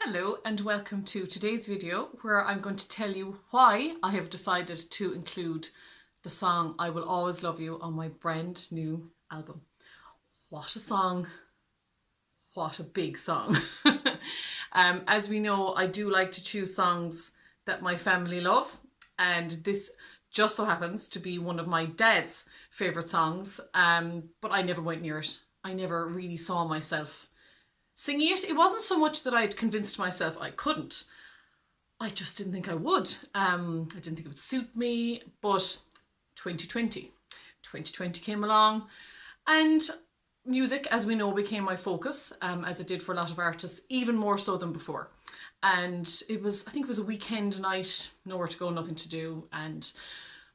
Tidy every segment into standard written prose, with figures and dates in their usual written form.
Hello and welcome to today's video where I'm going to tell you why I have decided to include the song I Will Always Love You on my brand new album. What a song, what a big song. As we know, I do like to choose songs that my family love, and this just so happens to be one of my dad's favourite songs, but I never went near it. I never really saw myself singing it. It wasn't so much that I'd convinced myself I couldn't. I just didn't think I would. I didn't think it would suit me. But 2020 came along, and music, as we know, became my focus, as it did for a lot of artists, even more so than before. And I think it was a weekend night, nowhere to go, nothing to do, and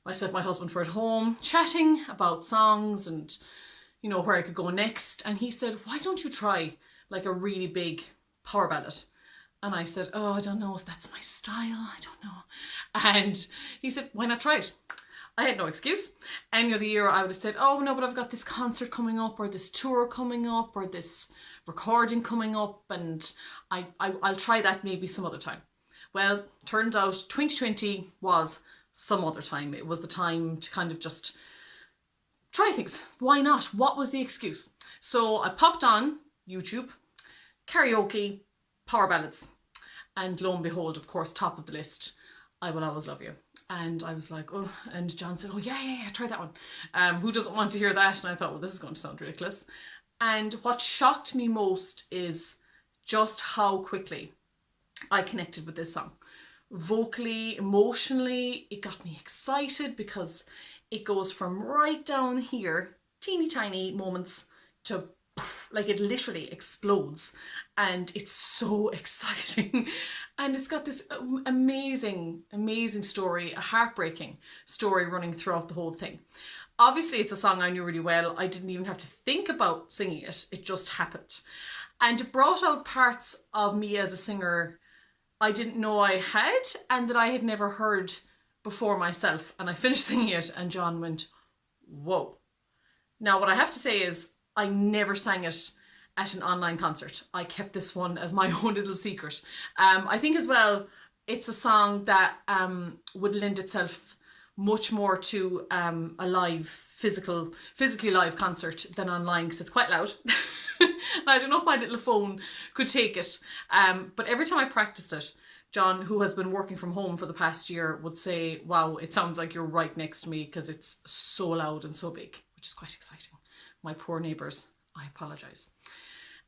myself, my husband were at home chatting about songs and where I could go next. And he said, "Why don't you try like a really big power ballad?" And I said, "Oh, I don't know if that's my style. I don't know." And he said, "Why not try it?" I had no excuse. Any other year I would have said, "Oh no, but I've got this concert coming up, or this tour coming up, or this recording coming up, and I'll try that maybe some other time." Well, turns out 2020 was some other time. It was the time to kind of just try things. Why not? What was the excuse? So I popped on YouTube, karaoke, power ballads, and lo and behold, of course, top of the list, I Will Always Love You. And I was like, oh, and John said, "Oh yeah, try that one. Who doesn't want to hear that?" And I thought, well, this is going to sound ridiculous. And what shocked me most is just how quickly I connected with this song. Vocally, emotionally, it got me excited because it goes from right down here, teeny tiny moments, to like it literally explodes, and it's so exciting. And it's got this amazing story, a heartbreaking story running throughout the whole thing. Obviously it's a song I knew really well. I didn't even have to think about singing it, it just happened. And it brought out parts of me as a singer I didn't know I had, and that I had never heard before myself. And I finished singing it and John went, "Whoa." Now what I have to say is I never sang it at an online concert. I kept this one as my own little secret. I think as well, it's a song that would lend itself much more to a live, physically live concert than online, because it's quite loud. I don't know if my little phone could take it. But every time I practiced it, John, who has been working from home for the past year, would say, "Wow, it sounds like you're right next to me because it's so loud and so big," which is quite exciting. My poor neighbours, I apologise.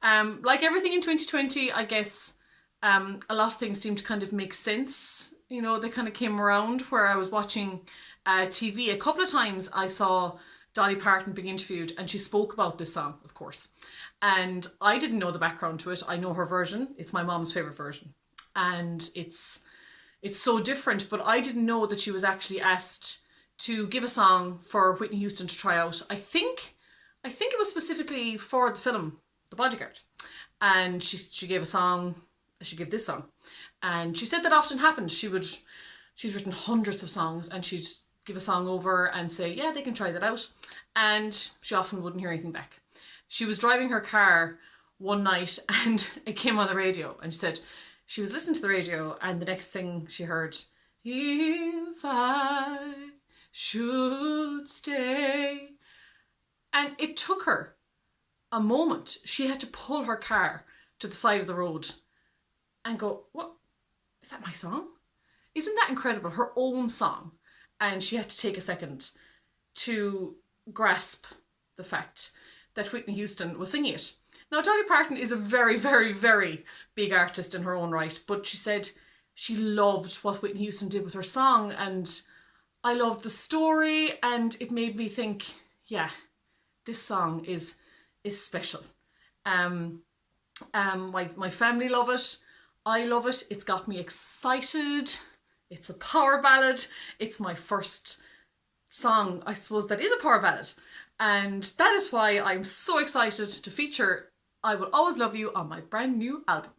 Like everything in 2020, I guess a lot of things seemed to kind of make sense. They kind of came around where I was watching TV. A couple of times I saw Dolly Parton being interviewed and she spoke about this song, of course. And I didn't know the background to it. I know her version. It's my mom's favourite version. And it's so different, but I didn't know that she was actually asked to give a song for Whitney Houston to try out. I think it was specifically for the film The Bodyguard. And she gave a song, she gave this song. And she said that often happened. She's written hundreds of songs and she'd give a song over and say, "Yeah, they can try that out." And she often wouldn't hear anything back. She was driving her car one night and it came on the radio, and she said she was listening to the radio and the next thing she heard, "If I should stay." And it took her a moment. She had to pull her car to the side of the road and go, "What? Is that my song? Isn't that incredible?" Her own song. And she had to take a second to grasp the fact that Whitney Houston was singing it. Now, Dolly Parton is a very, very, very big artist in her own right, but she said she loved what Whitney Houston did with her song, and I loved the story, and it made me think, yeah, this song is special. My family love it. I love it. It's got me excited. It's a power ballad. It's my first song, I suppose, that is a power ballad. And that is why I'm so excited to feature I Will Always Love You on my brand new album.